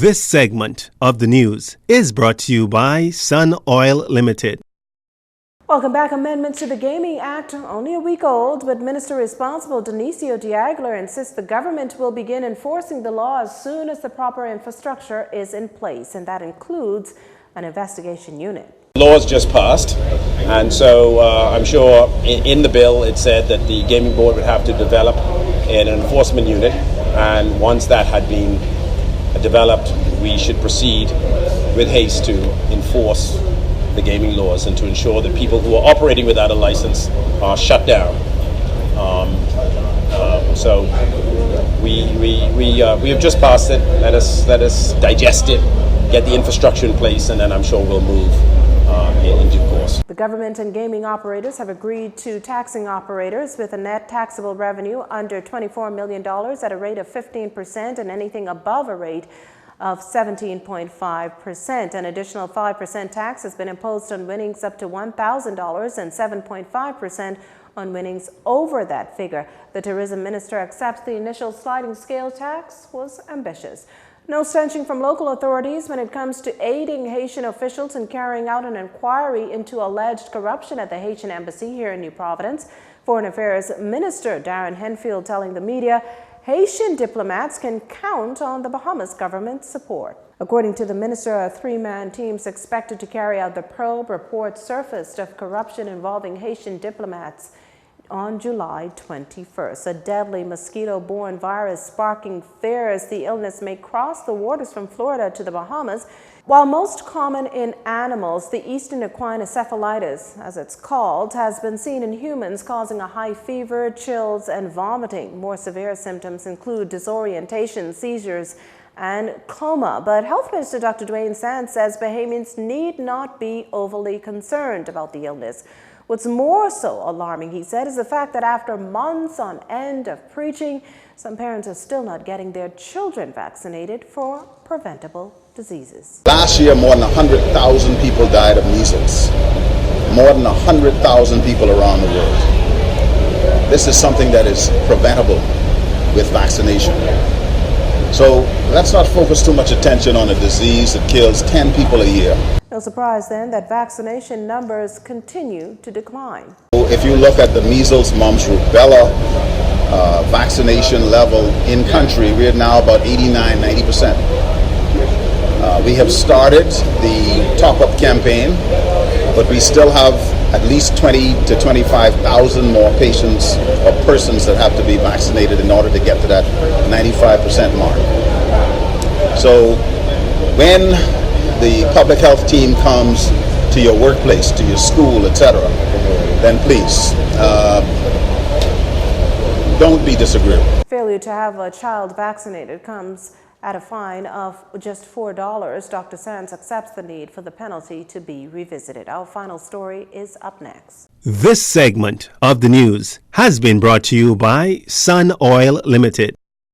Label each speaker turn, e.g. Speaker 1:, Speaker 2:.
Speaker 1: This segment of the news is brought to you by Sun Oil Limited.
Speaker 2: Welcome back. Amendments to the Gaming Act only a week old, but Minister responsible Dionisio Diagler insists the government will begin enforcing the law as soon as the proper infrastructure is in place, and that includes an investigation unit.
Speaker 3: The law has just passed, and so I'm sure in the bill it said that the Gaming Board would have to develop an enforcement unit, and once that had been developed, we should proceed with haste to enforce the gaming laws and to ensure that people who are operating without a license are shut down. So we have just passed it. Let us digest it, get the infrastructure in place, and then I'm sure we'll move in due course.
Speaker 2: The government and gaming operators have agreed to taxing operators with a net taxable revenue under $24 million at a rate of 15% and anything above a rate of 17.5%. An additional 5% tax has been imposed on winnings up to $1,000 and 7.5% on winnings over that figure. The tourism minister accepts the initial sliding scale tax was ambitious. No stenching from local authorities when it comes to aiding Haitian officials in carrying out an inquiry into alleged corruption at the Haitian embassy here in New Providence. Foreign Affairs Minister Darren Henfield telling the media Haitian diplomats can count on the Bahamas government's support. According to the minister, a three-man team is expected to carry out the probe. Reports surfaced of corruption involving Haitian diplomats on July 21st. A deadly mosquito-borne virus sparking fears the illness may cross the waters from Florida to the Bahamas. While most common in animals, the Eastern equine encephalitis, as it's called, has been seen in humans, causing a high fever, chills, and vomiting. More severe symptoms include disorientation, seizures, and coma. But Health Minister Dr. Dwayne Sands says Bahamians need not be overly concerned about the illness. What's more so alarming, he said, is the fact that after months on end of preaching, some parents are still not getting their children vaccinated for preventable diseases.
Speaker 4: Last year, more than 100,000 people died of measles. More than 100,000 people around the world. This is something that is preventable with vaccination. So let's not focus too much attention on a disease that kills 10 people a year.
Speaker 2: No surprise then that vaccination numbers continue to decline.
Speaker 4: If you look at the measles, mumps, rubella vaccination level in country, we're now about 89-90%. We have started the top-up campaign, but we still have at least 20 to 25,000 more patients or persons that have to be vaccinated in order to get to that 95% mark. So when the public health team comes to your workplace, to your school, etc., then please don't be disagreeable.
Speaker 2: Failure to have a child vaccinated comes at a fine of just $4. Dr. Sands accepts the need for the penalty to be revisited. Our final story is up next.
Speaker 1: This segment of the news has been brought to you by Sun Oil Limited.